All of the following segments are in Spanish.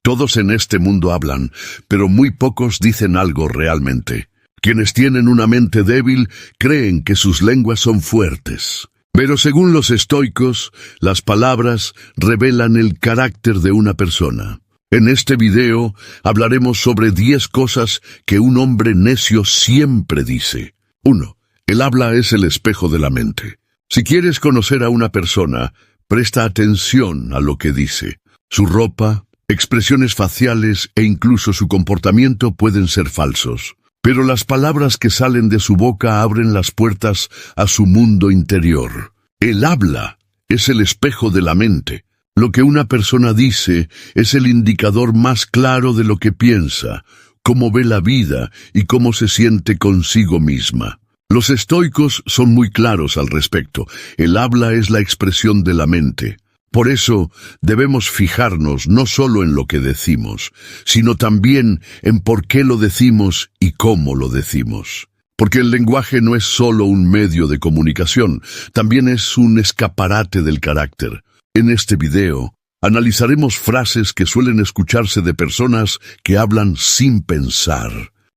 Todos en este mundo hablan, pero muy pocos dicen algo realmente. Quienes tienen una mente débil creen que sus lenguas son fuertes. Pero según los estoicos, las palabras revelan el carácter de una persona. En este video hablaremos sobre 10 cosas que un hombre necio siempre dice. 1. El habla es el espejo de la mente. Si quieres conocer a una persona, presta atención a lo que dice. Su ropa, expresiones faciales e incluso su comportamiento pueden ser falsos. Pero las palabras que salen de su boca abren las puertas a su mundo interior. El habla es el espejo de la mente. Lo que una persona dice es el indicador más claro de lo que piensa, cómo ve la vida y cómo se siente consigo misma. Los estoicos son muy claros al respecto. El habla es la expresión de la mente. Por eso debemos fijarnos no solo en lo que decimos, sino también en por qué lo decimos y cómo lo decimos. Porque el lenguaje no es solo un medio de comunicación, también es un escaparate del carácter. En este video, analizaremos frases que suelen escucharse de personas que hablan sin pensar.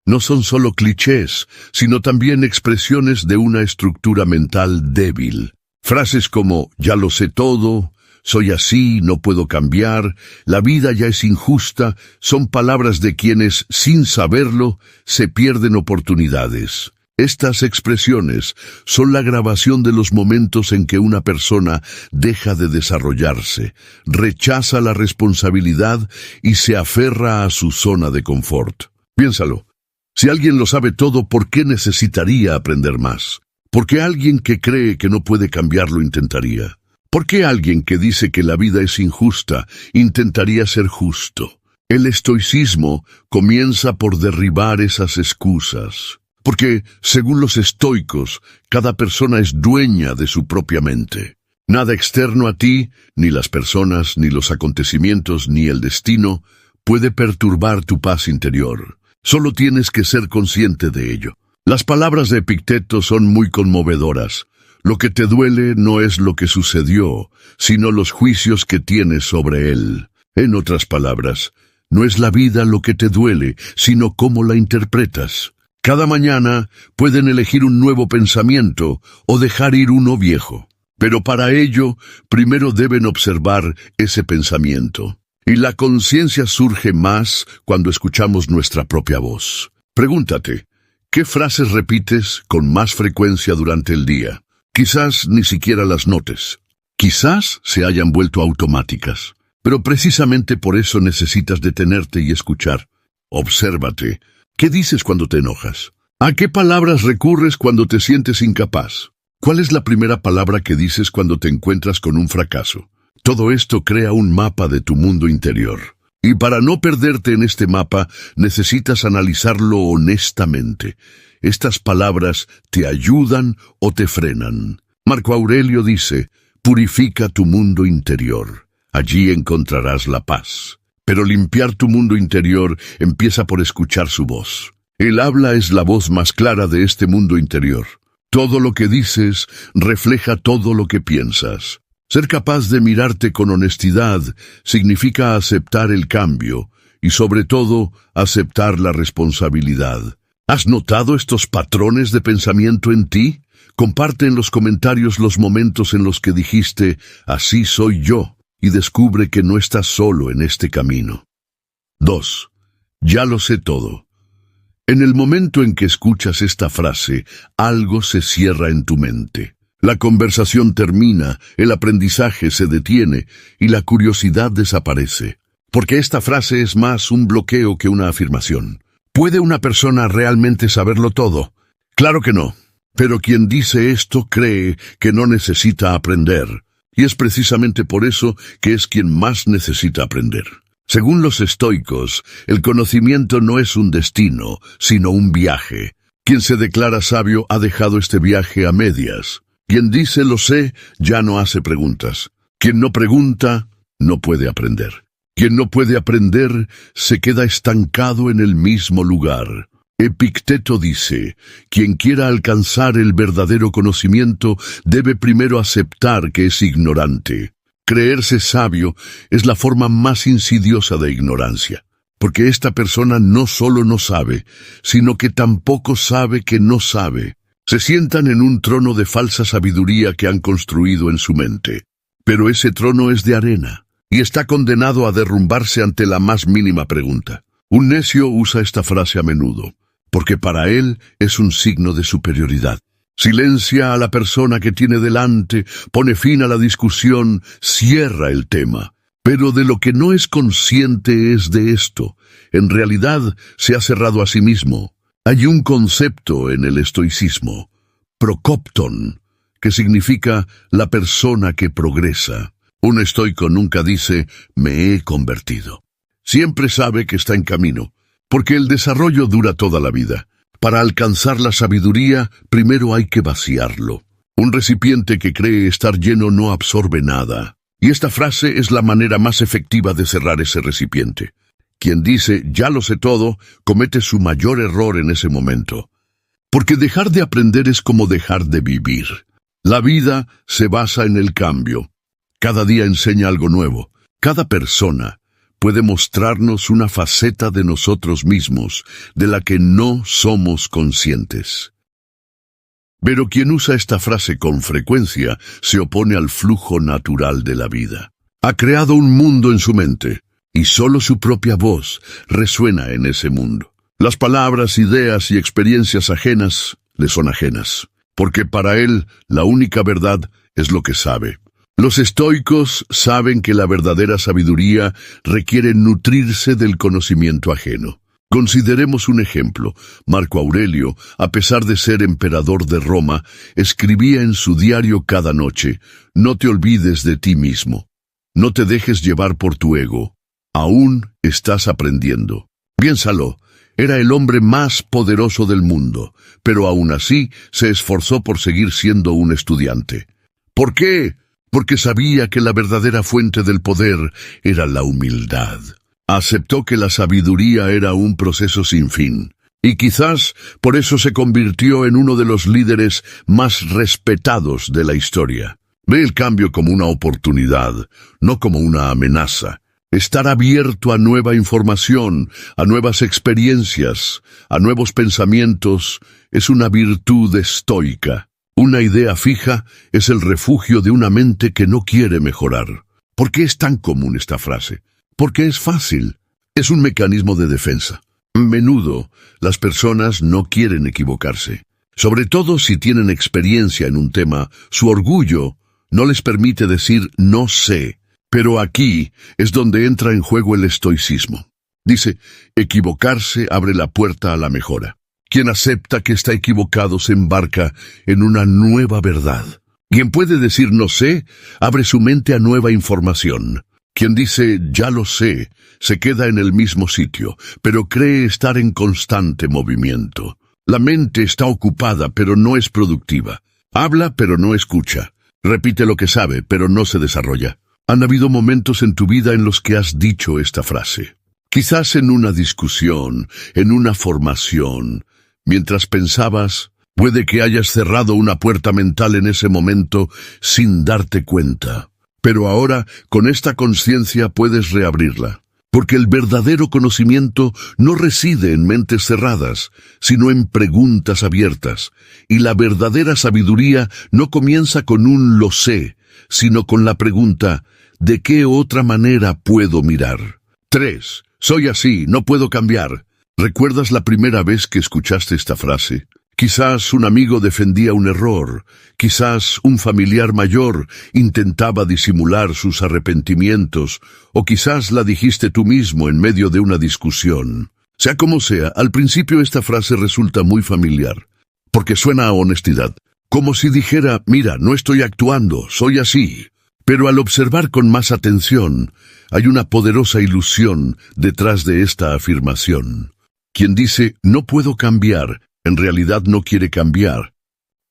No son solo clichés, sino también expresiones de una estructura mental débil. Frases como «ya lo sé todo», «soy así, no puedo cambiar», «la vida ya es injusta», son palabras de quienes, sin saberlo, se pierden oportunidades. Estas expresiones son la grabación de los momentos en que una persona deja de desarrollarse, rechaza la responsabilidad y se aferra a su zona de confort. Piénsalo. Si alguien lo sabe todo, ¿por qué necesitaría aprender más? ¿Por qué alguien que cree que no puede cambiar lo intentaría? ¿Por qué alguien que dice que la vida es injusta intentaría ser justo? El estoicismo comienza por derribar esas excusas. Porque, según los estoicos, cada persona es dueña de su propia mente. Nada externo a ti, ni las personas, ni los acontecimientos, ni el destino, puede perturbar tu paz interior. Solo tienes que ser consciente de ello. Las palabras de Epicteto son muy conmovedoras. Lo que te duele no es lo que sucedió, sino los juicios que tienes sobre él. En otras palabras, no es la vida lo que te duele, sino cómo la interpretas. Cada mañana pueden elegir un nuevo pensamiento o dejar ir uno viejo. Pero para ello, primero deben observar ese pensamiento. Y la conciencia surge más cuando escuchamos nuestra propia voz. Pregúntate, ¿qué frases repites con más frecuencia durante el día? Quizás ni siquiera las notes. Quizás se hayan vuelto automáticas. Pero precisamente por eso necesitas detenerte y escuchar. Obsérvate. ¿Qué dices cuando te enojas? ¿A qué palabras recurres cuando te sientes incapaz? ¿Cuál es la primera palabra que dices cuando te encuentras con un fracaso? Todo esto crea un mapa de tu mundo interior. Y para no perderte en este mapa, necesitas analizarlo honestamente. Estas palabras te ayudan o te frenan. Marco Aurelio dice, «Purifica tu mundo interior. Allí encontrarás la paz». Pero limpiar tu mundo interior empieza por escuchar su voz. El habla es la voz más clara de este mundo interior. Todo lo que dices refleja todo lo que piensas. Ser capaz de mirarte con honestidad significa aceptar el cambio y, sobre todo, aceptar la responsabilidad. ¿Has notado estos patrones de pensamiento en ti? Comparte en los comentarios los momentos en los que dijiste, «Así soy yo», y descubre que no estás solo en este camino. 2. Ya lo sé todo. En el momento en que escuchas esta frase, algo se cierra en tu mente. La conversación termina, el aprendizaje se detiene y la curiosidad desaparece. Porque esta frase es más un bloqueo que una afirmación. ¿Puede una persona realmente saberlo todo? Claro que no. Pero quien dice esto cree que no necesita aprender. Y es precisamente por eso que es quien más necesita aprender. Según los estoicos, el conocimiento no es un destino, sino un viaje. Quien se declara sabio ha dejado este viaje a medias. Quien dice lo sé, ya no hace preguntas. Quien no pregunta, no puede aprender. Quien no puede aprender, se queda estancado en el mismo lugar. Epicteto dice, quien quiera alcanzar el verdadero conocimiento debe primero aceptar que es ignorante. Creerse sabio es la forma más insidiosa de ignorancia, porque esta persona no solo no sabe, sino que tampoco sabe que no sabe. Se sientan en un trono de falsa sabiduría que han construido en su mente, pero ese trono es de arena y está condenado a derrumbarse ante la más mínima pregunta. Un necio usa esta frase a menudo, porque para él es un signo de superioridad. Silencia a la persona que tiene delante, pone fin a la discusión, cierra el tema. Pero de lo que no es consciente es de esto. En realidad se ha cerrado a sí mismo. Hay un concepto en el estoicismo, prokopton, que significa la persona que progresa. Un estoico nunca dice, me he convertido. Siempre sabe que está en camino, porque el desarrollo dura toda la vida. Para alcanzar la sabiduría, primero hay que vaciarlo. Un recipiente que cree estar lleno no absorbe nada. Y esta frase es la manera más efectiva de cerrar ese recipiente. Quien dice, ya lo sé todo, comete su mayor error en ese momento. Porque dejar de aprender es como dejar de vivir. La vida se basa en el cambio. Cada día enseña algo nuevo. Cada persona puede mostrarnos una faceta de nosotros mismos, de la que no somos conscientes. Pero quien usa esta frase con frecuencia se opone al flujo natural de la vida. Ha creado un mundo en su mente, y solo su propia voz resuena en ese mundo. Las palabras, ideas y experiencias ajenas le son ajenas, porque para él la única verdad es lo que sabe. Los estoicos saben que la verdadera sabiduría requiere nutrirse del conocimiento ajeno. Consideremos un ejemplo. Marco Aurelio, a pesar de ser emperador de Roma, escribía en su diario cada noche, no te olvides de ti mismo. No te dejes llevar por tu ego. Aún estás aprendiendo. Piénsalo, era el hombre más poderoso del mundo, pero aún así se esforzó por seguir siendo un estudiante. ¿Por qué? Porque sabía que la verdadera fuente del poder era la humildad. Aceptó que la sabiduría era un proceso sin fin, y quizás por eso se convirtió en uno de los líderes más respetados de la historia. Ve el cambio como una oportunidad, no como una amenaza. Estar abierto a nueva información, a nuevas experiencias, a nuevos pensamientos, es una virtud estoica. Una idea fija es el refugio de una mente que no quiere mejorar. ¿Por qué es tan común esta frase? Porque es fácil. Es un mecanismo de defensa. A menudo, las personas no quieren equivocarse. Sobre todo si tienen experiencia en un tema, su orgullo no les permite decir no sé. Pero aquí es donde entra en juego el estoicismo. Dice, equivocarse abre la puerta a la mejora. Quien acepta que está equivocado se embarca en una nueva verdad. Quien puede decir no sé, abre su mente a nueva información. Quien dice ya lo sé, se queda en el mismo sitio, pero cree estar en constante movimiento. La mente está ocupada, pero no es productiva. Habla, pero no escucha. Repite lo que sabe, pero no se desarrolla. Han habido momentos en tu vida en los que has dicho esta frase. Quizás en una discusión, en una formación. Mientras pensabas, puede que hayas cerrado una puerta mental en ese momento sin darte cuenta. Pero ahora, con esta conciencia, puedes reabrirla. Porque el verdadero conocimiento no reside en mentes cerradas, sino en preguntas abiertas. Y la verdadera sabiduría no comienza con un lo sé, sino con la pregunta, ¿de qué otra manera puedo mirar? 3. Soy así, no puedo cambiar. ¿Recuerdas la primera vez que escuchaste esta frase? Quizás un amigo defendía un error, quizás un familiar mayor intentaba disimular sus arrepentimientos, o quizás la dijiste tú mismo en medio de una discusión. Sea como sea, al principio esta frase resulta muy familiar, porque suena a honestidad, como si dijera, mira, no estoy actuando, soy así. Pero al observar con más atención, hay una poderosa ilusión detrás de esta afirmación. Quien dice, no puedo cambiar, en realidad no quiere cambiar.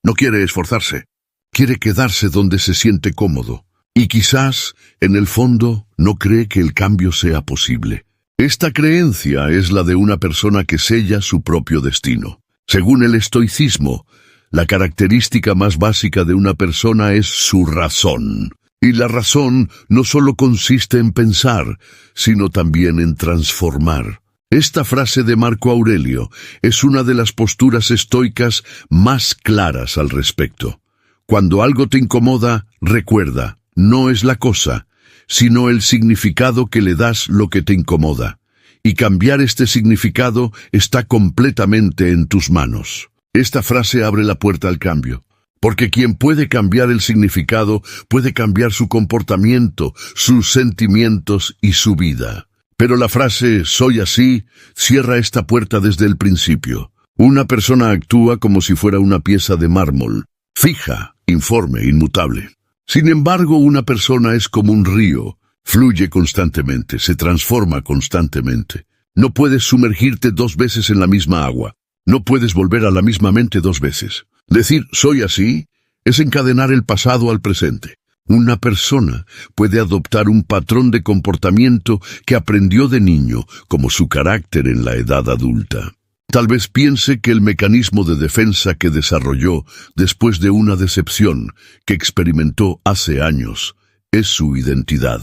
No quiere esforzarse. Quiere quedarse donde se siente cómodo. Y quizás, en el fondo, no cree que el cambio sea posible. Esta creencia es la de una persona que sella su propio destino. Según el estoicismo, la característica más básica de una persona es su razón. Y la razón no solo consiste en pensar, sino también en transformar. Esta frase de Marco Aurelio es una de las posturas estoicas más claras al respecto. Cuando algo te incomoda, recuerda, no es la cosa, sino el significado que le das lo que te incomoda. Y cambiar este significado está completamente en tus manos. Esta frase abre la puerta al cambio. Porque quien puede cambiar el significado puede cambiar su comportamiento, sus sentimientos y su vida. Pero la frase «soy así» cierra esta puerta desde el principio. Una persona actúa como si fuera una pieza de mármol, fija, informe, inmutable. Sin embargo, una persona es como un río, fluye constantemente, se transforma constantemente. No puedes sumergirte 2 veces en la misma agua. No puedes volver a la misma mente 2 veces. Decir «soy así» es encadenar el pasado al presente. Una persona puede adoptar un patrón de comportamiento que aprendió de niño, como su carácter en la edad adulta. Tal vez piense que el mecanismo de defensa que desarrolló después de una decepción que experimentó hace años es su identidad.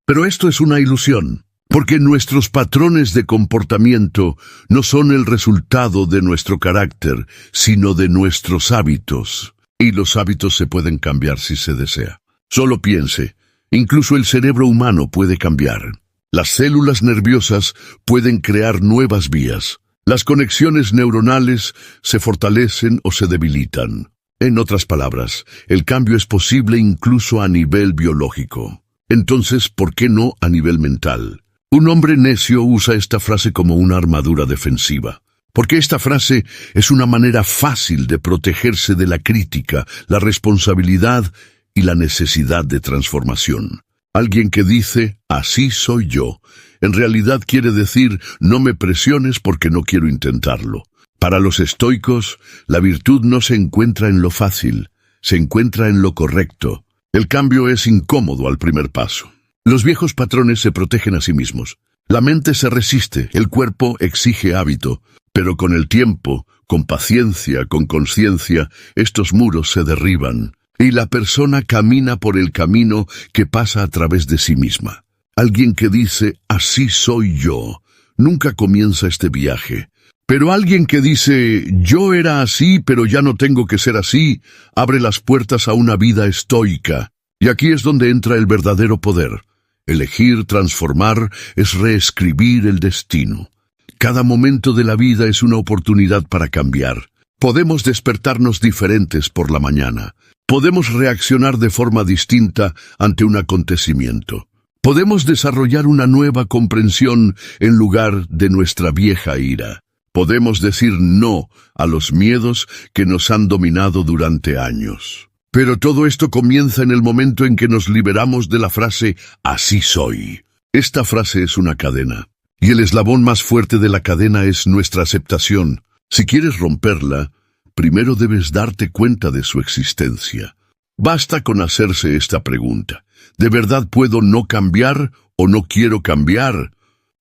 Pero esto es una ilusión. Porque nuestros patrones de comportamiento no son el resultado de nuestro carácter, sino de nuestros hábitos. Y los hábitos se pueden cambiar si se desea. Solo piense, incluso el cerebro humano puede cambiar. Las células nerviosas pueden crear nuevas vías. Las conexiones neuronales se fortalecen o se debilitan. En otras palabras, el cambio es posible incluso a nivel biológico. Entonces, ¿por qué no a nivel mental? Un hombre necio usa esta frase como una armadura defensiva, porque esta frase es una manera fácil de protegerse de la crítica, la responsabilidad y la necesidad de transformación. Alguien que dice, así soy yo, en realidad quiere decir, no me presiones porque no quiero intentarlo. Para los estoicos, la virtud no se encuentra en lo fácil, se encuentra en lo correcto. El cambio es incómodo al primer paso. Los viejos patrones se protegen a sí mismos. La mente se resiste, el cuerpo exige hábito, pero con el tiempo, con paciencia, con conciencia, estos muros se derriban, y la persona camina por el camino que pasa a través de sí misma. Alguien que dice, así soy yo, nunca comienza este viaje. Pero alguien que dice, yo era así, pero ya no tengo que ser así, abre las puertas a una vida estoica. Y aquí es donde entra el verdadero poder. Elegir, transformar, es reescribir el destino. Cada momento de la vida es una oportunidad para cambiar. Podemos despertarnos diferentes por la mañana. Podemos reaccionar de forma distinta ante un acontecimiento. Podemos desarrollar una nueva comprensión en lugar de nuestra vieja ira. Podemos decir no a los miedos que nos han dominado durante años. Pero todo esto comienza en el momento en que nos liberamos de la frase «así soy». Esta frase es una cadena, y el eslabón más fuerte de la cadena es nuestra aceptación. Si quieres romperla, primero debes darte cuenta de su existencia. Basta con hacerse esta pregunta. ¿De verdad puedo no cambiar o no quiero cambiar?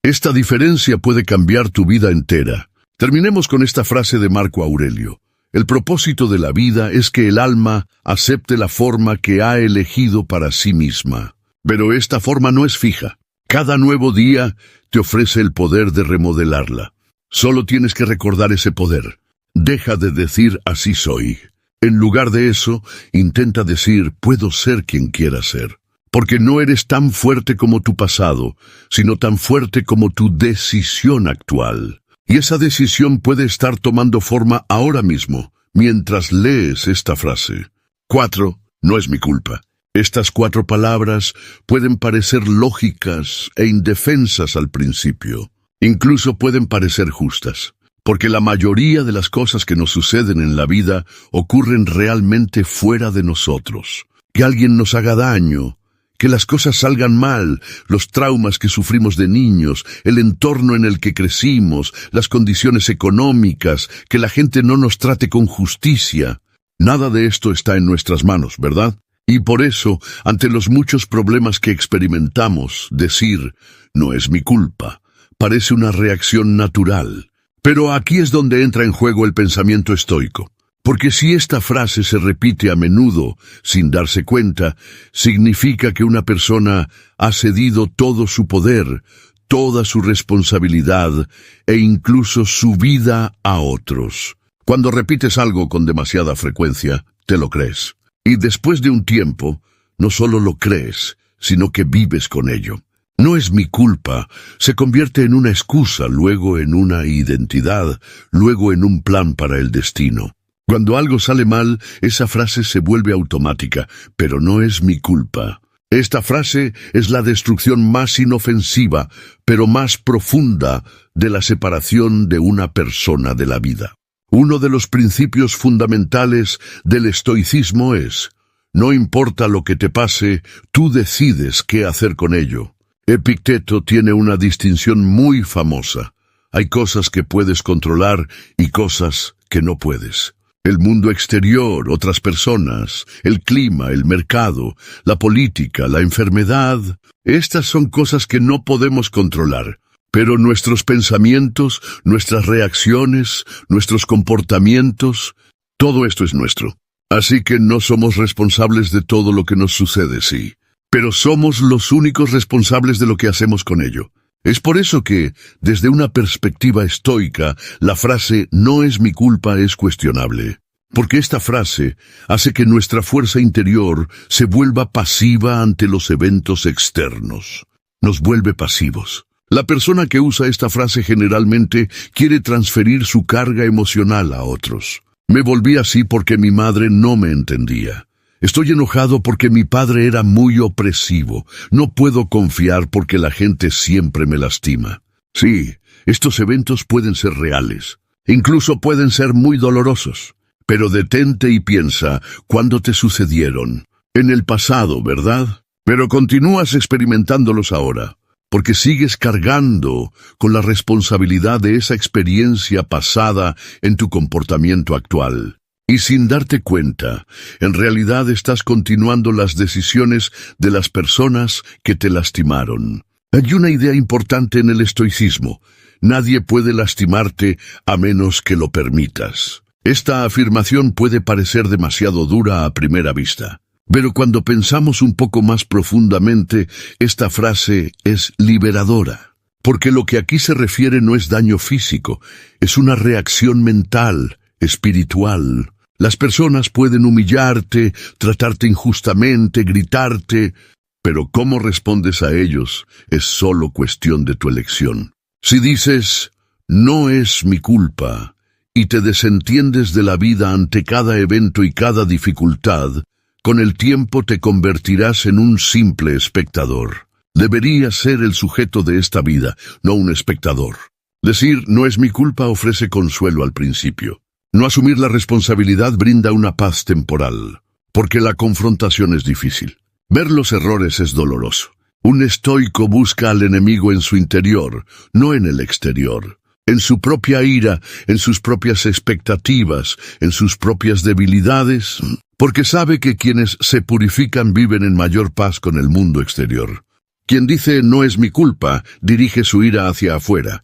Esta diferencia puede cambiar tu vida entera. Terminemos con esta frase de Marco Aurelio. El propósito de la vida es que el alma acepte la forma que ha elegido para sí misma. Pero esta forma no es fija. Cada nuevo día te ofrece el poder de remodelarla. Solo tienes que recordar ese poder. Deja de decir así soy. En lugar de eso, intenta decir puedo ser quien quiera ser. Porque no eres tan fuerte como tu pasado, sino tan fuerte como tu decisión actual. Y esa decisión puede estar tomando forma ahora mismo, mientras lees esta frase. 4. No es mi culpa. Estas 4 palabras pueden parecer lógicas e indefensas al principio. Incluso pueden parecer justas, porque la mayoría de las cosas que nos suceden en la vida ocurren realmente fuera de nosotros. Que alguien nos haga daño, que las cosas salgan mal, los traumas que sufrimos de niños, el entorno en el que crecimos, las condiciones económicas, que la gente no nos trate con justicia. Nada de esto está en nuestras manos, ¿verdad? Y por eso, ante los muchos problemas que experimentamos, decir, no es mi culpa, parece una reacción natural. Pero aquí es donde entra en juego el pensamiento estoico. Porque si esta frase se repite a menudo sin darse cuenta, significa que una persona ha cedido todo su poder, toda su responsabilidad e incluso su vida a otros. Cuando repites algo con demasiada frecuencia, te lo crees. Y después de un tiempo, no solo lo crees, sino que vives con ello. No es mi culpa, se convierte en una excusa, luego en una identidad, luego en un plan para el destino. Cuando algo sale mal, esa frase se vuelve automática, pero no es mi culpa. Esta frase es la destrucción más inofensiva, pero más profunda de la separación de una persona de la vida. Uno de los principios fundamentales del estoicismo es: no importa lo que te pase, tú decides qué hacer con ello. Epicteto tiene una distinción muy famosa. Hay cosas que puedes controlar y cosas que no puedes. El mundo exterior, otras personas, el clima, el mercado, la política, la enfermedad, estas son cosas que no podemos controlar. Pero nuestros pensamientos, nuestras reacciones, nuestros comportamientos, todo esto es nuestro. Así que no somos responsables de todo lo que nos sucede, sí. Pero somos los únicos responsables de lo que hacemos con ello. Es por eso que, desde una perspectiva estoica, la frase «no es mi culpa» es cuestionable. Porque esta frase hace que nuestra fuerza interior se vuelva pasiva ante los eventos externos. Nos vuelve pasivos. La persona que usa esta frase generalmente quiere transferir su carga emocional a otros. Me volví así porque mi madre no me entendía. Estoy enojado porque mi padre era muy opresivo. No puedo confiar porque la gente siempre me lastima. Sí, estos eventos pueden ser reales. Incluso pueden ser muy dolorosos. Pero detente y piensa, ¿cuándo te sucedieron? En el pasado, ¿verdad? Pero continúas experimentándolos ahora, porque sigues cargando con la responsabilidad de esa experiencia pasada en tu comportamiento actual. Y sin darte cuenta, en realidad estás continuando las decisiones de las personas que te lastimaron. Hay una idea importante en el estoicismo: nadie puede lastimarte a menos que lo permitas. Esta afirmación puede parecer demasiado dura a primera vista, pero cuando pensamos un poco más profundamente, esta frase es liberadora. Porque lo que aquí se refiere no es daño físico, es una reacción mental, espiritual. Las personas pueden humillarte, tratarte injustamente, gritarte, pero cómo respondes a ellos es solo cuestión de tu elección. Si dices, no es mi culpa, y te desentiendes de la vida ante cada evento y cada dificultad, con el tiempo te convertirás en un simple espectador. Deberías ser el sujeto de esta vida, no un espectador. Decir, no es mi culpa, ofrece consuelo al principio. No asumir la responsabilidad brinda una paz temporal, porque la confrontación es difícil. Ver los errores es doloroso. Un estoico busca al enemigo en su interior, no en el exterior. En su propia ira, en sus propias expectativas, en sus propias debilidades, porque sabe que quienes se purifican viven en mayor paz con el mundo exterior. Quien dice no es mi culpa, dirige su ira hacia afuera.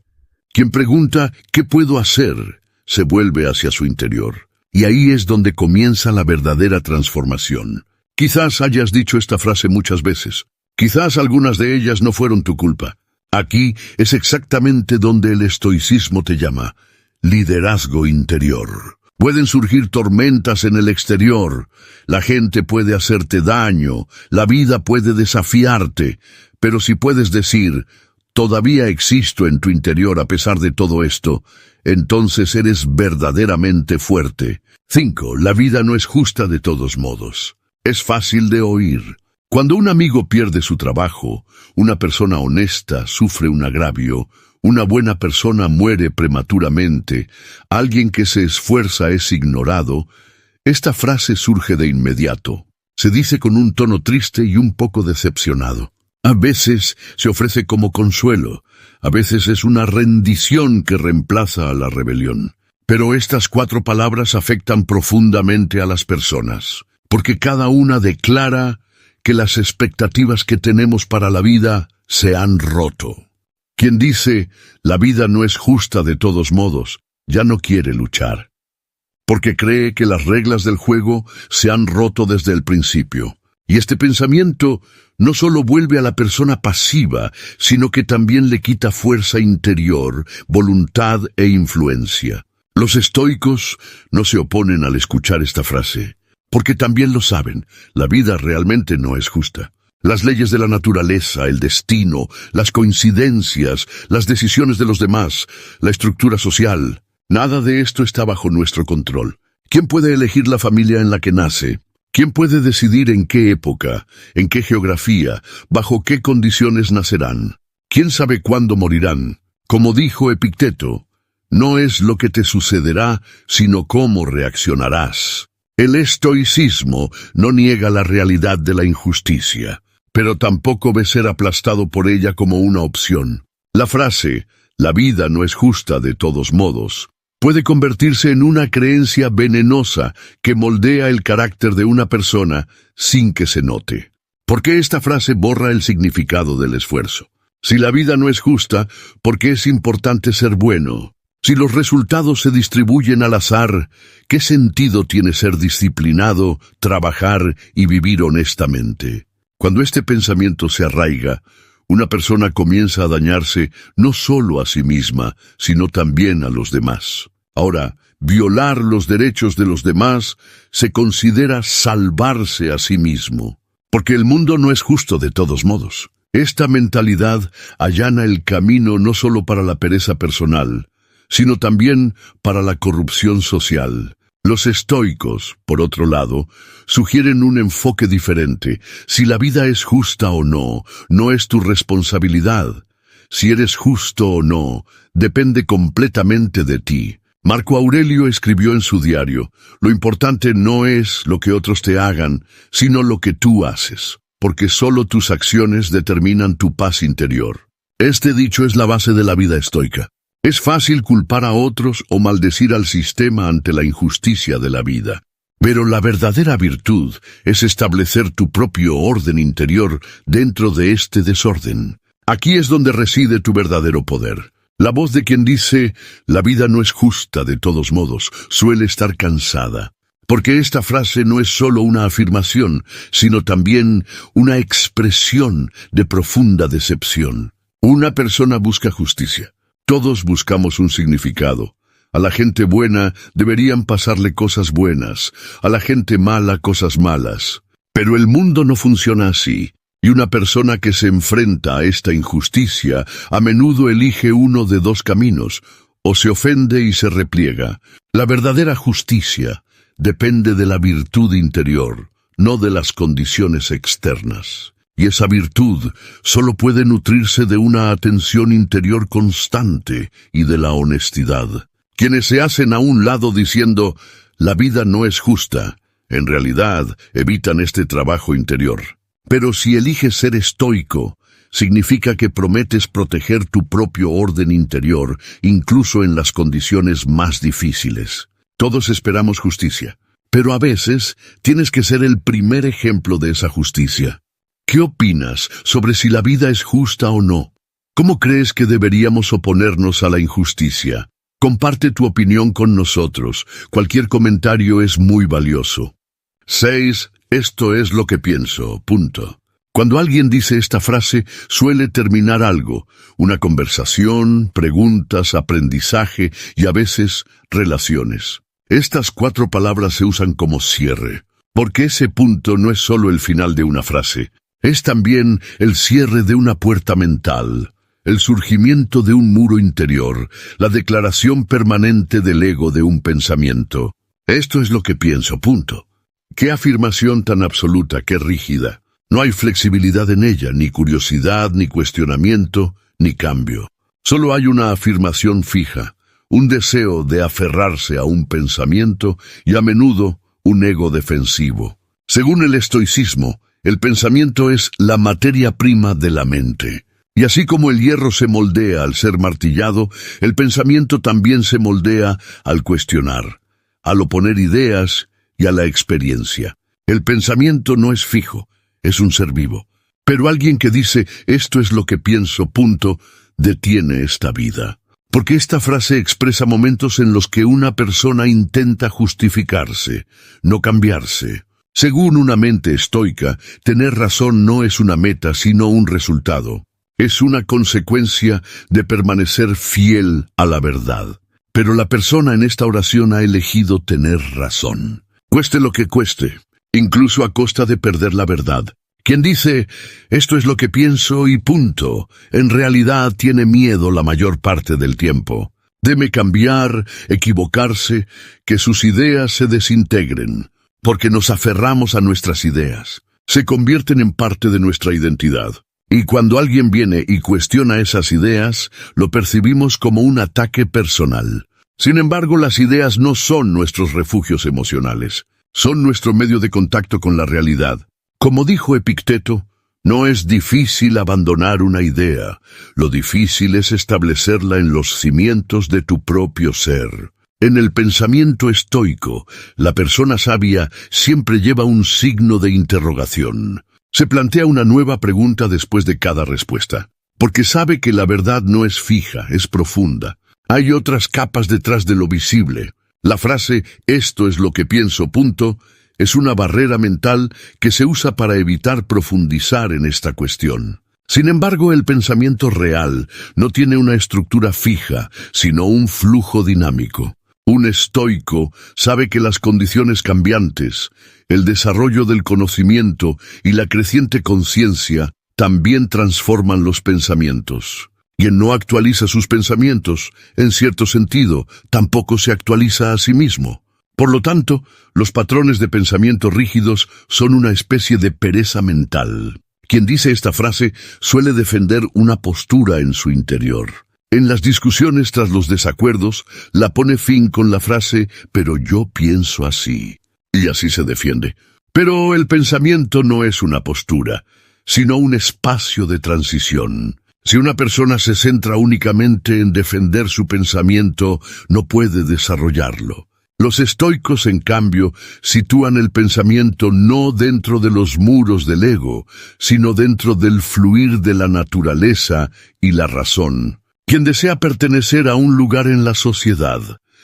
Quien pregunta ¿qué puedo hacer?, se vuelve hacia su interior. Y ahí es donde comienza la verdadera transformación. Quizás hayas dicho esta frase muchas veces. Quizás algunas de ellas no fueron tu culpa. Aquí es exactamente donde el estoicismo te llama: liderazgo interior. Pueden surgir tormentas en el exterior, la gente puede hacerte daño, la vida puede desafiarte, pero si puedes decir, todavía existo en tu interior a pesar de todo esto, entonces eres verdaderamente fuerte. 5. La vida no es justa de todos modos. Es fácil de oír. Cuando un amigo pierde su trabajo, una persona honesta sufre un agravio, una buena persona muere prematuramente, alguien que se esfuerza es ignorado, esta frase surge de inmediato. Se dice con un tono triste y un poco decepcionado. A veces se ofrece como consuelo, a veces es una rendición que reemplaza a la rebelión. Pero estas 4 palabras afectan profundamente a las personas, porque cada una declara que las expectativas que tenemos para la vida se han roto. Quien dice, la vida no es justa de todos modos, ya no quiere luchar. porque cree que las reglas del juego se han roto desde el principio. Y este pensamiento no solo vuelve a la persona pasiva, sino que también le quita fuerza interior, voluntad e influencia. Los estoicos no se oponen al escuchar esta frase, porque también lo saben, la vida realmente no es justa. Las leyes de la naturaleza, el destino, las coincidencias, las decisiones de los demás, la estructura social, nada de esto está bajo nuestro control. ¿Quién puede elegir la familia en la que nace? ¿Quién puede decidir en qué época, en qué geografía, bajo qué condiciones nacerán? ¿Quién sabe cuándo morirán? Como dijo Epicteto, no es lo que te sucederá, sino cómo reaccionarás. El estoicismo no niega la realidad de la injusticia, pero tampoco ve ser aplastado por ella como una opción. La frase, la vida no es justa de todos modos, puede convertirse en una creencia venenosa que moldea el carácter de una persona sin que se note. ¿Por qué esta frase borra el significado del esfuerzo? Si la vida no es justa, ¿por qué es importante ser bueno? Si los resultados se distribuyen al azar, ¿qué sentido tiene ser disciplinado, trabajar y vivir honestamente? Cuando este pensamiento se arraiga, una persona comienza a dañarse no solo a sí misma, sino también a los demás. Ahora, violar los derechos de los demás se considera salvarse a sí mismo, porque el mundo no es justo de todos modos. Esta mentalidad allana el camino no solo para la pereza personal, sino también para la corrupción social. Los estoicos, por otro lado, sugieren un enfoque diferente. Si la vida es justa o no, no es tu responsabilidad. Si eres justo o no, depende completamente de ti. Marco Aurelio escribió en su diario, lo importante no es lo que otros te hagan, sino lo que tú haces, porque solo tus acciones determinan tu paz interior. Este dicho es la base de la vida estoica. Es fácil culpar a otros o maldecir al sistema ante la injusticia de la vida. Pero la verdadera virtud es establecer tu propio orden interior dentro de este desorden. Aquí es donde reside tu verdadero poder. La voz de quien dice, la vida no es justa de todos modos, suele estar cansada. Porque esta frase no es solo una afirmación, sino también una expresión de profunda decepción. Una persona busca justicia. Todos buscamos un significado. A la gente buena deberían pasarle cosas buenas, a la gente mala cosas malas. Pero el mundo no funciona así, y una persona que se enfrenta a esta injusticia a menudo elige uno de dos caminos, o se ofende y se repliega. La verdadera justicia depende de la virtud interior, no de las condiciones externas. Y esa virtud solo puede nutrirse de una atención interior constante y de la honestidad. Quienes se hacen a un lado diciendo, la vida no es justa, en realidad evitan este trabajo interior. Pero si eliges ser estoico, significa que prometes proteger tu propio orden interior, incluso en las condiciones más difíciles. Todos esperamos justicia, pero a veces tienes que ser el primer ejemplo de esa justicia. ¿Qué opinas sobre si la vida es justa o no? ¿Cómo crees que deberíamos oponernos a la injusticia? Comparte tu opinión con nosotros. Cualquier comentario es muy valioso. 6. Esto es lo que pienso. Punto. Cuando alguien dice esta frase, suele terminar algo. Una conversación, preguntas, aprendizaje y a veces relaciones. Estas 4 palabras se usan como cierre, porque ese punto no es solo el final de una frase. Es también el cierre de una puerta mental, el surgimiento de un muro interior, la declaración permanente del ego de un pensamiento. Esto es lo que pienso, punto. Qué afirmación tan absoluta, qué rígida. No hay flexibilidad en ella, ni curiosidad, ni cuestionamiento, ni cambio. Solo hay una afirmación fija, un deseo de aferrarse a un pensamiento y a menudo un ego defensivo. Según el estoicismo, el pensamiento es la materia prima de la mente. Y así como el hierro se moldea al ser martillado, el pensamiento también se moldea al cuestionar, al oponer ideas y a la experiencia. El pensamiento no es fijo, es un ser vivo. Pero alguien que dice, esto es lo que pienso, punto, detiene esta vida. porque esta frase expresa momentos en los que una persona intenta justificarse, no cambiarse. Según una mente estoica, tener razón no es una meta, sino un resultado. Es una consecuencia de permanecer fiel a la verdad. Pero la persona en esta oración ha elegido tener razón, cueste lo que cueste, incluso a costa de perder la verdad. Quien dice, esto es lo que pienso y punto, en realidad tiene miedo la mayor parte del tiempo. Teme cambiar, equivocarse, que sus ideas se desintegren, porque nos aferramos a nuestras ideas. Se convierten en parte de nuestra identidad. Y cuando alguien viene y cuestiona esas ideas, lo percibimos como un ataque personal. Sin embargo, las ideas no son nuestros refugios emocionales, son nuestro medio de contacto con la realidad. Como dijo Epicteto, no es difícil abandonar una idea, lo difícil es establecerla en los cimientos de tu propio ser. En el pensamiento estoico, la persona sabia siempre lleva un signo de interrogación. Se plantea una nueva pregunta después de cada respuesta, porque sabe que la verdad no es fija, es profunda. Hay otras capas detrás de lo visible. La frase, esto es lo que pienso, punto, es una barrera mental que se usa para evitar profundizar en esta cuestión. Sin embargo, el pensamiento real no tiene una estructura fija, sino un flujo dinámico. Un estoico sabe que las condiciones cambiantes, el desarrollo del conocimiento y la creciente conciencia también transforman los pensamientos. Quien no actualiza sus pensamientos, en cierto sentido, tampoco se actualiza a sí mismo. Por lo tanto, los patrones de pensamiento rígidos son una especie de pereza mental. Quien dice esta frase suele defender una postura en su interior. En las discusiones tras los desacuerdos, la pone fin con la frase, pero yo pienso así. Y así se defiende. Pero el pensamiento no es una postura, sino un espacio de transición. Si una persona se centra únicamente en defender su pensamiento, no puede desarrollarlo. Los estoicos, en cambio, sitúan el pensamiento no dentro de los muros del ego, sino dentro del fluir de la naturaleza y la razón. Quien desea pertenecer a un lugar en la sociedad,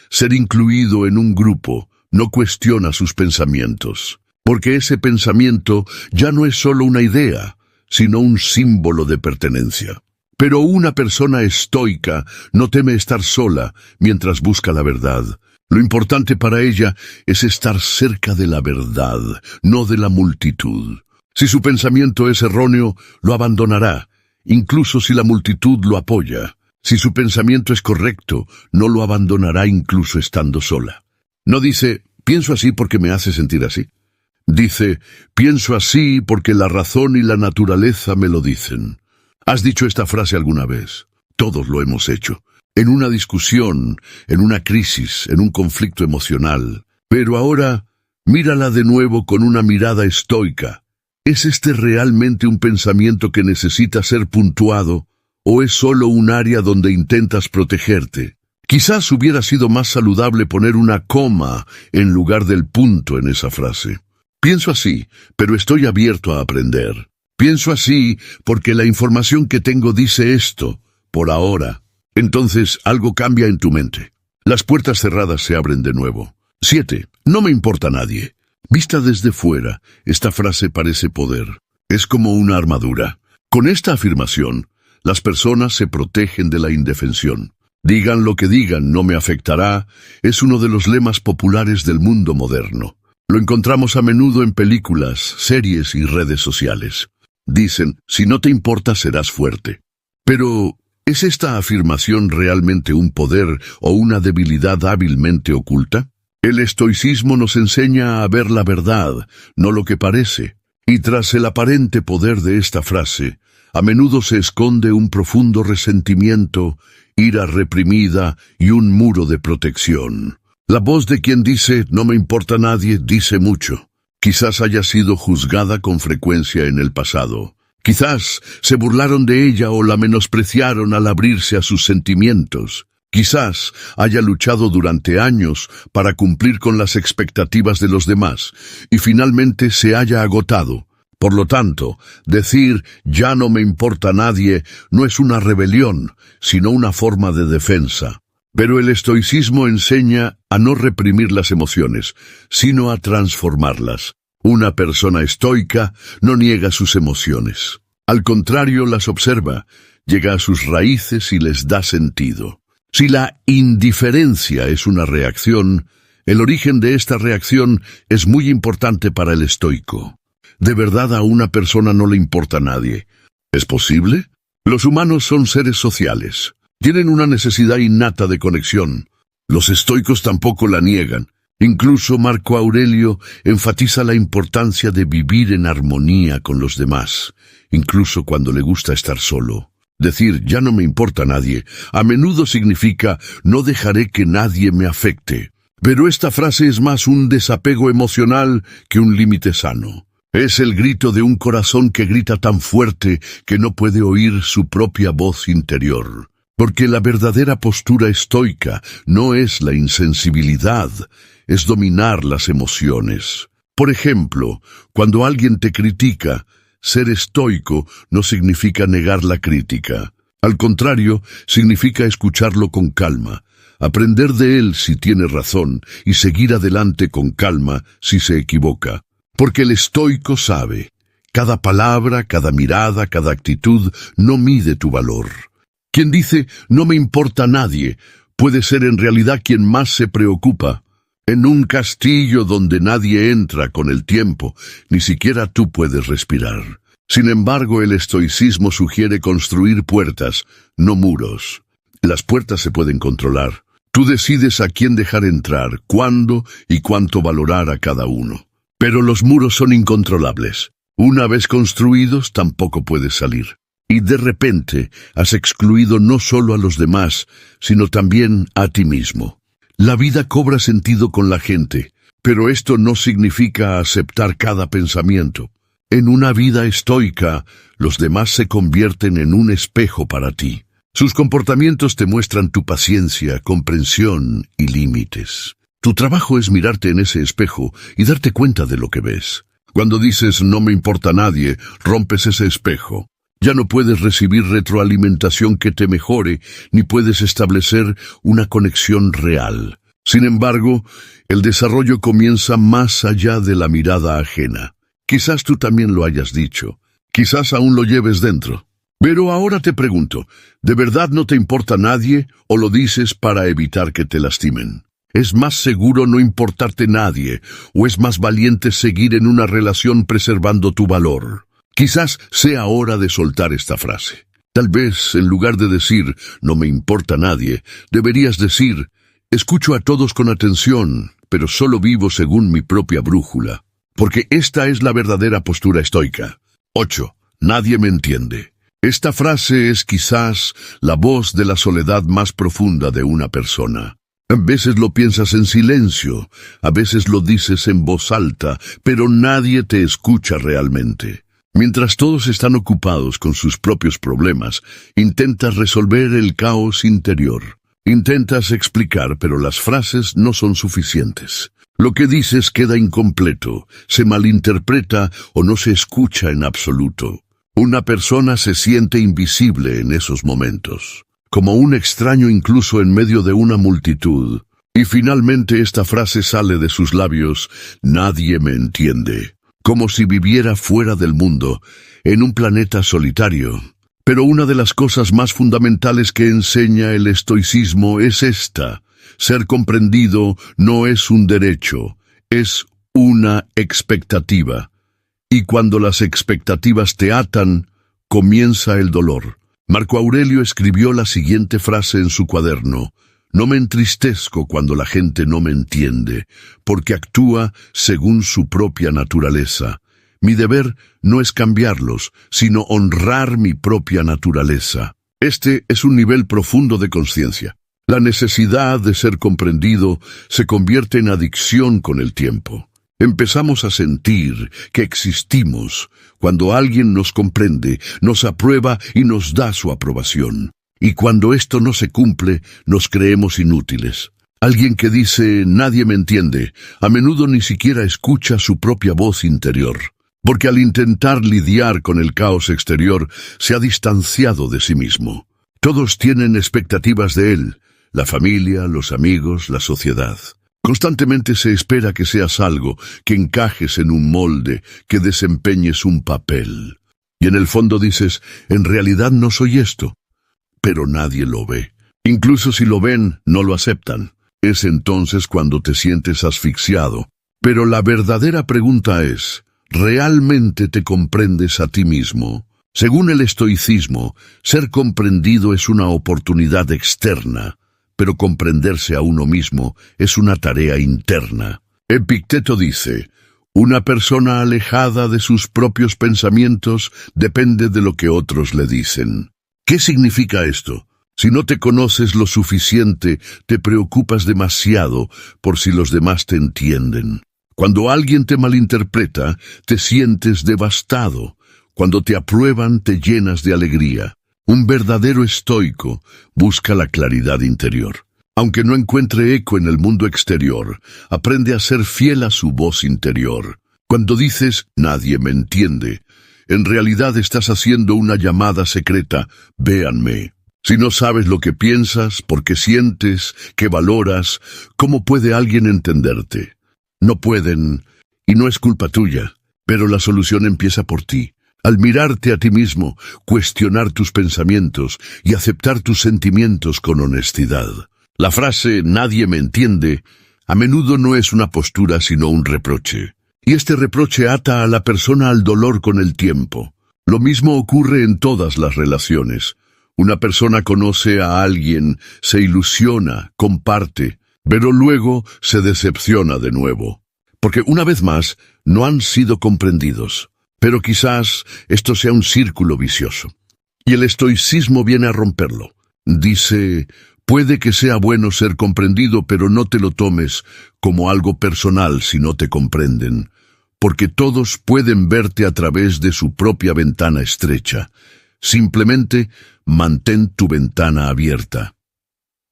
ser incluido en un grupo, no cuestiona sus pensamientos, porque ese pensamiento ya no es solo una idea, sino un símbolo de pertenencia. Pero una persona estoica no teme estar sola mientras busca la verdad. Lo importante para ella es estar cerca de la verdad, no de la multitud. Si su pensamiento es erróneo, lo abandonará, incluso si la multitud lo apoya. Si su pensamiento es correcto, no lo abandonará incluso estando sola. No dice, pienso así porque me hace sentir así. Dice, pienso así porque la razón y la naturaleza me lo dicen. ¿Has dicho esta frase alguna vez? Todos lo hemos hecho. En una discusión, en una crisis, en un conflicto emocional. Pero ahora, mírala de nuevo con una mirada estoica. ¿Es este realmente un pensamiento que necesita ser puntuado, o es solo un área donde intentas protegerte? Quizás hubiera sido más saludable poner una coma en lugar del punto en esa frase. Pienso así, pero estoy abierto a aprender. Pienso así porque la información que tengo dice esto, por ahora. Entonces algo cambia en tu mente. Las puertas cerradas se abren de nuevo. 7. No me importa nadie. Vista desde fuera, esta frase parece poder. Es como una armadura. Con esta afirmación, las personas se protegen de la indefensión. Digan lo que digan, no me afectará, es uno de los lemas populares del mundo moderno. Lo encontramos a menudo en películas, series y redes sociales. Dicen, si no te importa serás fuerte. Pero, ¿es esta afirmación realmente un poder o una debilidad hábilmente oculta? El estoicismo nos enseña a ver la verdad, no lo que parece. Y tras el aparente poder de esta frase, a menudo se esconde un profundo resentimiento, ira reprimida y un muro de protección. La voz de quien dice, no me importa nadie, dice mucho. Quizás haya sido juzgada con frecuencia en el pasado. Quizás se burlaron de ella o la menospreciaron al abrirse a sus sentimientos. Quizás haya luchado durante años para cumplir con las expectativas de los demás y finalmente se haya agotado. Por lo tanto, decir «ya no me importa nadie» no es una rebelión, sino una forma de defensa. Pero el estoicismo enseña a no reprimir las emociones, sino a transformarlas. Una persona estoica no niega sus emociones. Al contrario, las observa, llega a sus raíces y les da sentido. Si la indiferencia es una reacción, el origen de esta reacción es muy importante para el estoico. ¿De verdad a una persona no le importa a nadie? ¿Es posible? Los humanos son seres sociales. Tienen una necesidad innata de conexión. Los estoicos tampoco la niegan. Incluso Marco Aurelio enfatiza la importancia de vivir en armonía con los demás, incluso cuando le gusta estar solo. Decir «ya no me importa nadie» a menudo significa «no dejaré que nadie me afecte». Pero esta frase es más un desapego emocional que un límite sano. Es el grito de un corazón que grita tan fuerte que no puede oír su propia voz interior. Porque la verdadera postura estoica no es la insensibilidad, es dominar las emociones. Por ejemplo, cuando alguien te critica, ser estoico no significa negar la crítica. Al contrario, significa escucharlo con calma, aprender de él si tiene razón y seguir adelante con calma si se equivoca. Porque el estoico sabe, cada palabra, cada mirada, cada actitud no mide tu valor. Quien dice «no me importa nadie» puede ser en realidad quien más se preocupa. En un castillo donde nadie entra con el tiempo, ni siquiera tú puedes respirar. Sin embargo, el estoicismo sugiere construir puertas, no muros. Las puertas se pueden controlar. Tú decides a quién dejar entrar, cuándo y cuánto valorar a cada uno. Pero los muros son incontrolables. Una vez construidos, tampoco puedes salir. Y de repente has excluido no solo a los demás, sino también a ti mismo. La vida cobra sentido con la gente, pero esto no significa aceptar cada pensamiento. En una vida estoica, los demás se convierten en un espejo para ti. Sus comportamientos te muestran tu paciencia, comprensión y límites. Tu trabajo es mirarte en ese espejo y darte cuenta de lo que ves. Cuando dices «no me importa nadie», rompes ese espejo. Ya no puedes recibir retroalimentación que te mejore, ni puedes establecer una conexión real. Sin embargo, el desarrollo comienza más allá de la mirada ajena. Quizás tú también lo hayas dicho. Quizás aún lo lleves dentro. Pero ahora te pregunto, ¿de verdad no te importa nadie o lo dices para evitar que te lastimen? ¿Es más seguro no importarte nadie o es más valiente seguir en una relación preservando tu valor? Quizás sea hora de soltar esta frase. Tal vez, en lugar de decir «no me importa nadie», deberías decir «escucho a todos con atención, pero solo vivo según mi propia brújula». Porque esta es la verdadera postura estoica. 8. Nadie me entiende. Esta frase es quizás la voz de la soledad más profunda de una persona. A veces lo piensas en silencio, a veces lo dices en voz alta, pero nadie te escucha realmente. Mientras todos están ocupados con sus propios problemas, intentas resolver el caos interior. Intentas explicar, pero las frases no son suficientes. Lo que dices queda incompleto, se malinterpreta o no se escucha en absoluto. Una persona se siente invisible en esos momentos, como un extraño incluso en medio de una multitud. Y finalmente esta frase sale de sus labios: «nadie me entiende», como si viviera fuera del mundo, en un planeta solitario. Pero una de las cosas más fundamentales que enseña el estoicismo es esta: ser comprendido no es un derecho, es una expectativa. Y cuando las expectativas te atan, comienza el dolor. Marco Aurelio escribió la siguiente frase en su cuaderno: «No me entristezco cuando la gente no me entiende, porque actúa según su propia naturaleza. Mi deber no es cambiarlos, sino honrar mi propia naturaleza». Este es un nivel profundo de conciencia. La necesidad de ser comprendido se convierte en adicción con el tiempo. Empezamos a sentir que existimos cuando alguien nos comprende, nos aprueba y nos da su aprobación. Y cuando esto no se cumple, nos creemos inútiles. Alguien que dice «nadie me entiende», a menudo ni siquiera escucha su propia voz interior. porque al intentar lidiar con el caos exterior se ha distanciado de sí mismo. Todos tienen expectativas de él, la familia, los amigos, la sociedad. Constantemente se espera que seas algo, que encajes en un molde, que desempeñes un papel. Y en el fondo dices, en realidad no soy esto. Pero nadie lo ve. Incluso si lo ven, no lo aceptan. Es entonces cuando te sientes asfixiado. Pero la verdadera pregunta es, ¿realmente te comprendes a ti mismo? Según el estoicismo, ser comprendido es una oportunidad externa, pero comprenderse a uno mismo es una tarea interna. Epicteto dice, una persona alejada de sus propios pensamientos depende de lo que otros le dicen. ¿Qué significa esto? Si no te conoces lo suficiente, te preocupas demasiado por si los demás te entienden. Cuando alguien te malinterpreta, te sientes devastado. Cuando te aprueban, te llenas de alegría. Un verdadero estoico busca la claridad interior. Aunque no encuentre eco en el mundo exterior, aprende a ser fiel a su voz interior. Cuando dices, nadie me entiende, en realidad estás haciendo una llamada secreta, véanme. Si no sabes lo que piensas, por qué sientes, qué valoras, ¿cómo puede alguien entenderte? No pueden, y no es culpa tuya, pero la solución empieza por ti. Al mirarte a ti mismo, cuestionar tus pensamientos y aceptar tus sentimientos con honestidad. La frase «nadie me entiende» a menudo no es una postura sino un reproche. Y este reproche ata a la persona al dolor con el tiempo. Lo mismo ocurre en todas las relaciones. Una persona conoce a alguien, se ilusiona, comparte, pero luego se decepciona de nuevo. Porque una vez más, no han sido comprendidos. Pero quizás esto sea un círculo vicioso. Y el estoicismo viene a romperlo. Dice, puede que sea bueno ser comprendido, pero no te lo tomes como algo personal si no te comprenden. Porque todos pueden verte a través de su propia ventana estrecha. Simplemente mantén tu ventana abierta.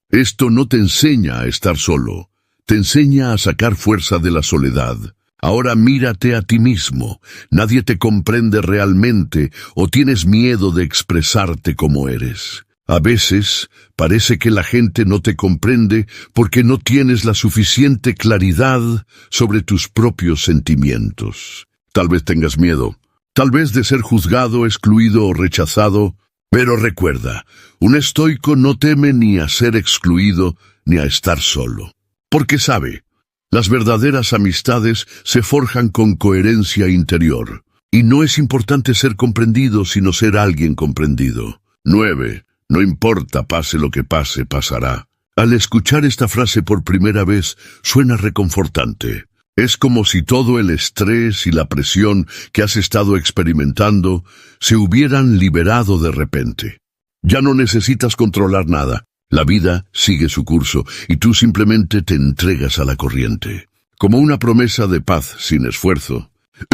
Esto no te enseña a estar solo. Te enseña a sacar fuerza de la soledad. Ahora mírate a ti mismo. Nadie te comprende realmente o tienes miedo de expresarte como eres. A veces parece que la gente no te comprende porque no tienes la suficiente claridad sobre tus propios sentimientos. Tal vez tengas miedo, tal vez de ser juzgado, excluido o rechazado, pero recuerda, un estoico no teme ni a ser excluido ni a estar solo, porque sabe, las verdaderas amistades se forjan con coherencia interior, y no es importante ser comprendido sino ser alguien comprendido. 9. No importa, pase lo que pase, pasará. Al escuchar esta frase por primera vez, suena reconfortante. Es como si todo el estrés y la presión que has estado experimentando se hubieran liberado de repente. Ya no necesitas controlar nada. La vida sigue su curso y tú simplemente te entregas a la corriente. Como una promesa de paz sin esfuerzo.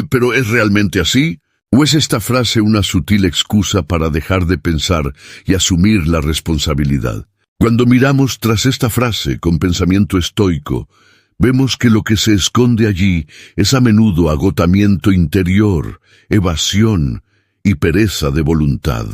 ¿Pero es realmente así? ¿O es esta frase una sutil excusa para dejar de pensar y asumir la responsabilidad? Cuando miramos tras esta frase con pensamiento estoico, vemos que lo que se esconde allí es a menudo agotamiento interior, evasión y pereza de voluntad.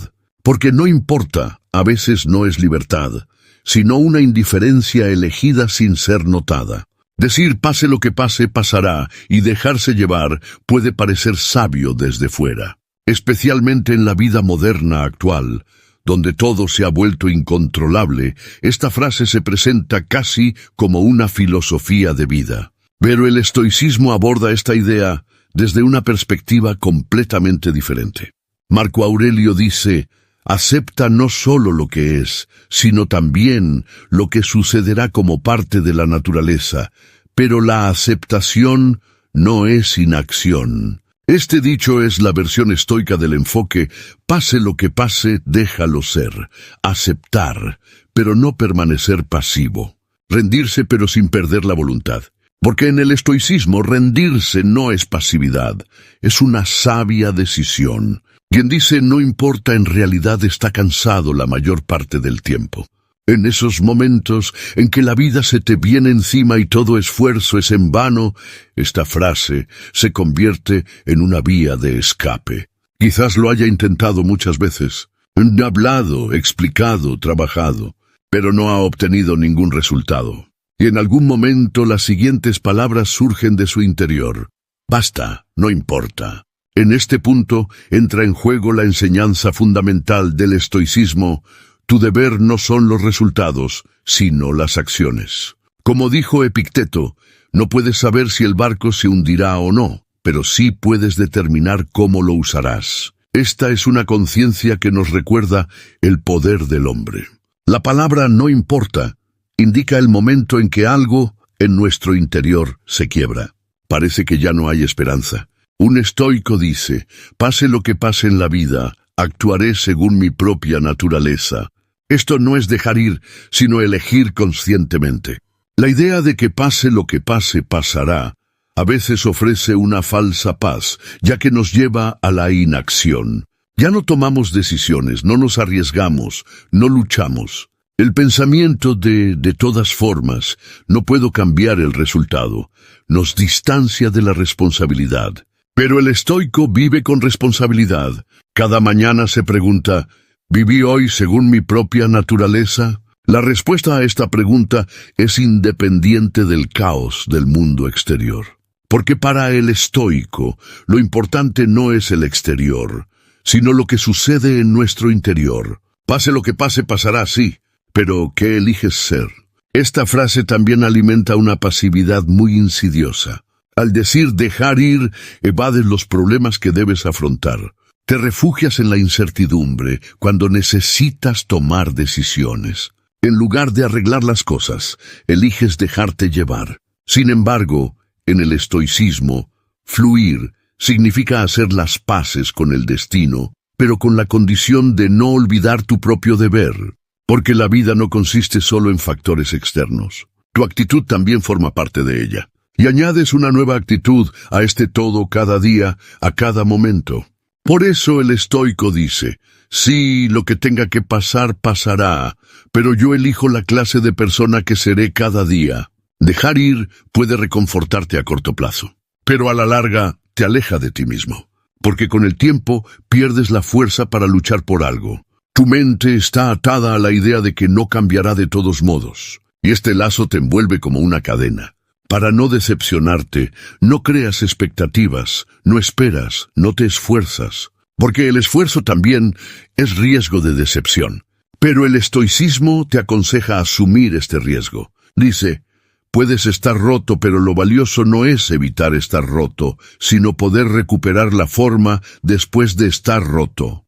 Porque no importa, a veces no es libertad, sino una indiferencia elegida sin ser notada. Decir pase lo que pase, pasará, y dejarse llevar puede parecer sabio desde fuera. Especialmente en la vida moderna actual, donde todo se ha vuelto incontrolable, esta frase se presenta casi como una filosofía de vida. Pero el estoicismo aborda esta idea desde una perspectiva completamente diferente. Marco Aurelio dice, acepta no solo lo que es, sino también lo que sucederá como parte de la naturaleza, pero la aceptación no es inacción. Este dicho es la versión estoica del enfoque, pase lo que pase, déjalo ser, aceptar, pero no permanecer pasivo, rendirse pero sin perder la voluntad. Porque en el estoicismo rendirse no es pasividad, es una sabia decisión. Quien dice no importa en realidad está cansado la mayor parte del tiempo. En esos momentos en que la vida se te viene encima y todo esfuerzo es en vano, esta frase se convierte en una vía de escape. Quizás lo haya intentado muchas veces. Ha hablado, explicado, trabajado, pero no ha obtenido ningún resultado. Y en algún momento las siguientes palabras surgen de su interior. Basta, no importa. En este punto entra en juego la enseñanza fundamental del estoicismo. Tu deber no son los resultados, sino las acciones. Como dijo Epicteto, no puedes saber si el barco se hundirá o no, pero sí puedes determinar cómo lo usarás. Esta es una conciencia que nos recuerda el poder del hombre. La palabra no importa indica el momento en que algo en nuestro interior se quiebra. Parece que ya no hay esperanza. Un estoico dice, pase lo que pase en la vida, actuaré según mi propia naturaleza. Esto no es dejar ir, sino elegir conscientemente. La idea de que pase lo que pase, pasará, a veces ofrece una falsa paz, ya que nos lleva a la inacción. Ya no tomamos decisiones, no nos arriesgamos, no luchamos. El pensamiento de todas formas, no puedo cambiar el resultado, nos distancia de la responsabilidad. Pero el estoico vive con responsabilidad. Cada mañana se pregunta, ¿viví hoy según mi propia naturaleza? La respuesta a esta pregunta es independiente del caos del mundo exterior. Porque para el estoico, lo importante no es el exterior, sino lo que sucede en nuestro interior. Pase lo que pase, pasará, sí, pero ¿qué eliges ser? Esta frase también alimenta una pasividad muy insidiosa. Al decir dejar ir, evades los problemas que debes afrontar. Te refugias en la incertidumbre cuando necesitas tomar decisiones. En lugar de arreglar las cosas, eliges dejarte llevar. Sin embargo, en el estoicismo, fluir significa hacer las paces con el destino, pero con la condición de no olvidar tu propio deber, porque la vida no consiste solo en factores externos. Tu actitud también forma parte de ella. Y añades una nueva actitud a este todo cada día, a cada momento. Por eso el estoico dice, sí, lo que tenga que pasar, pasará, pero yo elijo la clase de persona que seré cada día. Dejar ir puede reconfortarte a corto plazo, pero a la larga te aleja de ti mismo, porque con el tiempo pierdes la fuerza para luchar por algo. Tu mente está atada a la idea de que no cambiará de todos modos, y este lazo te envuelve como una cadena. Para no decepcionarte, no creas expectativas, no esperas, no te esfuerzas, porque el esfuerzo también es riesgo de decepción. Pero el estoicismo te aconseja asumir este riesgo. Dice, puedes estar roto, pero lo valioso no es evitar estar roto, sino poder recuperar la forma después de estar roto.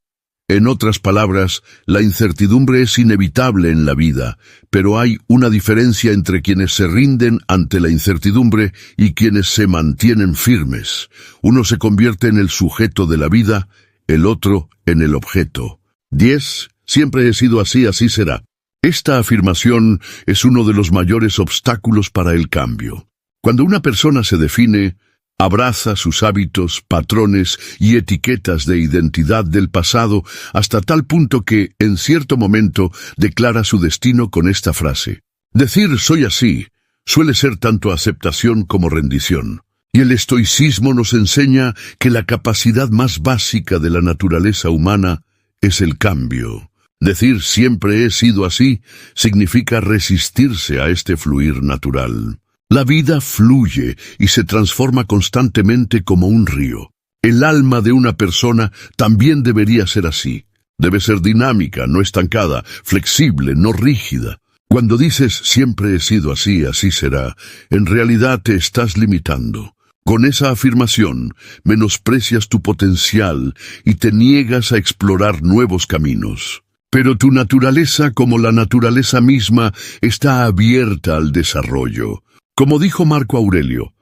En otras palabras, la incertidumbre es inevitable en la vida, pero hay una diferencia entre quienes se rinden ante la incertidumbre y quienes se mantienen firmes. Uno se convierte en el sujeto de la vida, el otro en el objeto. 10. Siempre he sido así, así será. Esta afirmación es uno de los mayores obstáculos para el cambio. Cuando una persona se define, abraza sus hábitos, patrones y etiquetas de identidad del pasado hasta tal punto que, en cierto momento, declara su destino con esta frase. Decir soy así suele ser tanto aceptación como rendición. Y el estoicismo nos enseña que la capacidad más básica de la naturaleza humana es el cambio. Decir siempre he sido así significa resistirse a este fluir natural. La vida fluye y se transforma constantemente como un río. El alma de una persona también debería ser así. Debe ser dinámica, no estancada, flexible, no rígida. Cuando dices siempre he sido así, así será, en realidad te estás limitando. Con esa afirmación, menosprecias tu potencial y te niegas a explorar nuevos caminos. Pero tu naturaleza, como la naturaleza misma, está abierta al desarrollo. Como dijo Marco Aurelio,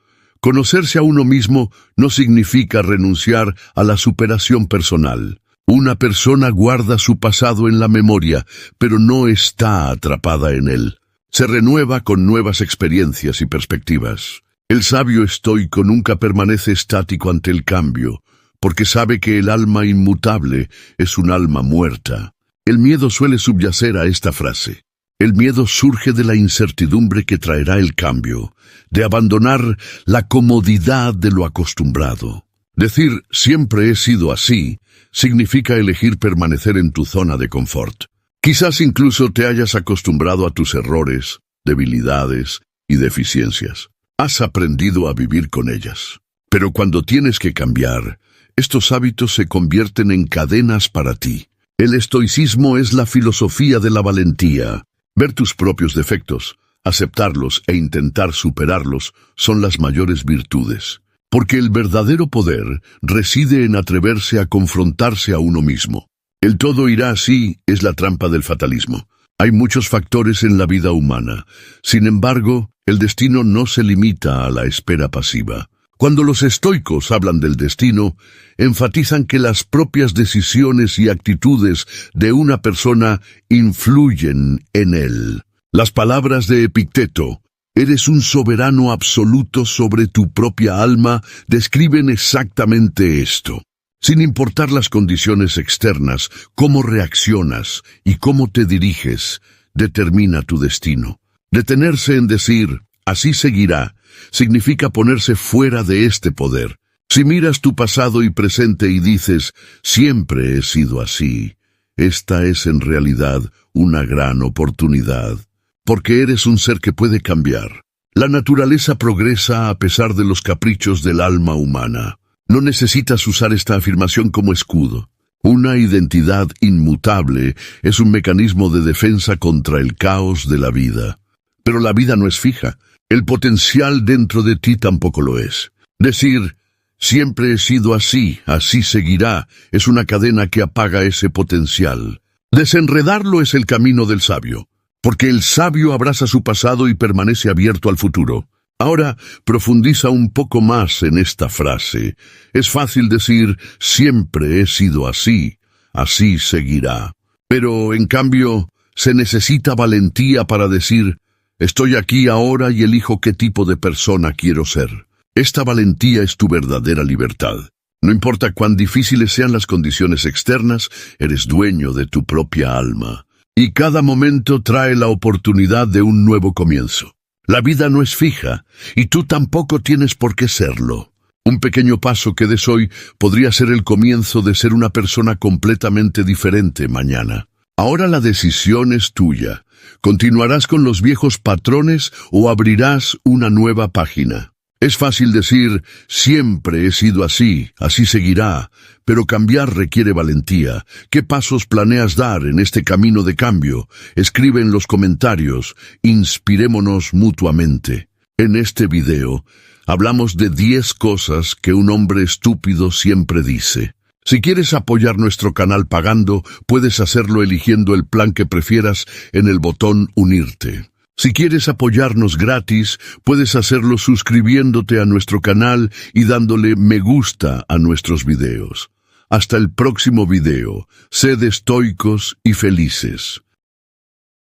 conocerse a uno mismo no significa renunciar a la superación personal. Una persona guarda su pasado en la memoria, pero no está atrapada en él. Se renueva con nuevas experiencias y perspectivas. El sabio estoico nunca permanece estático ante el cambio, porque sabe que el alma inmutable es un alma muerta. El miedo suele subyacer a esta frase. El miedo surge de la incertidumbre que traerá el cambio, de abandonar la comodidad de lo acostumbrado. Decir «siempre he sido así» significa elegir permanecer en tu zona de confort. Quizás incluso te hayas acostumbrado a tus errores, debilidades y deficiencias. Has aprendido a vivir con ellas. Pero cuando tienes que cambiar, estos hábitos se convierten en cadenas para ti. El estoicismo es la filosofía de la valentía. Ver tus propios defectos, aceptarlos e intentar superarlos son las mayores virtudes. Porque el verdadero poder reside en atreverse a confrontarse a uno mismo. El todo irá así es la trampa del fatalismo. Hay muchos factores en la vida humana. Sin embargo, el destino no se limita a la espera pasiva. Cuando los estoicos hablan del destino, enfatizan que las propias decisiones y actitudes de una persona influyen en él. Las palabras de Epicteto, «Eres un soberano absoluto sobre tu propia alma», describen exactamente esto. Sin importar las condiciones externas, cómo reaccionas y cómo te diriges, determina tu destino. Detenerse en decir «así seguirá» significa ponerse fuera de este poder. Si miras tu pasado y presente y dices «siempre he sido así», esta es en realidad una gran oportunidad, porque eres un ser que puede cambiar. La naturaleza progresa a pesar de los caprichos del alma humana. No necesitas usar esta afirmación como escudo. Una identidad inmutable es un mecanismo de defensa contra el caos de la vida. Pero la vida no es fija. El potencial dentro de ti tampoco lo es. Decir, «siempre he sido así, así seguirá», es una cadena que apaga ese potencial. Desenredarlo es el camino del sabio, porque el sabio abraza su pasado y permanece abierto al futuro. Ahora, profundiza un poco más en esta frase. Es fácil decir, «siempre he sido así, así seguirá». Pero, en cambio, se necesita valentía para decir, «estoy aquí ahora y elijo qué tipo de persona quiero ser». Esta valentía es tu verdadera libertad. No importa cuán difíciles sean las condiciones externas, eres dueño de tu propia alma. Y cada momento trae la oportunidad de un nuevo comienzo. La vida no es fija, y tú tampoco tienes por qué serlo. Un pequeño paso que des hoy podría ser el comienzo de ser una persona completamente diferente mañana. Ahora la decisión es tuya. ¿Continuarás con los viejos patrones o abrirás una nueva página? Es fácil decir, «siempre he sido así, así seguirá», pero cambiar requiere valentía. ¿Qué pasos planeas dar en este camino de cambio? Escribe en los comentarios, inspirémonos mutuamente. En este video, hablamos de 10 cosas que un hombre estúpido siempre dice. Si quieres apoyar nuestro canal pagando, puedes hacerlo eligiendo el plan que prefieras en el botón Unirte. Si quieres apoyarnos gratis, puedes hacerlo suscribiéndote a nuestro canal y dándole me gusta a nuestros videos. Hasta el próximo video. Sed estoicos y felices.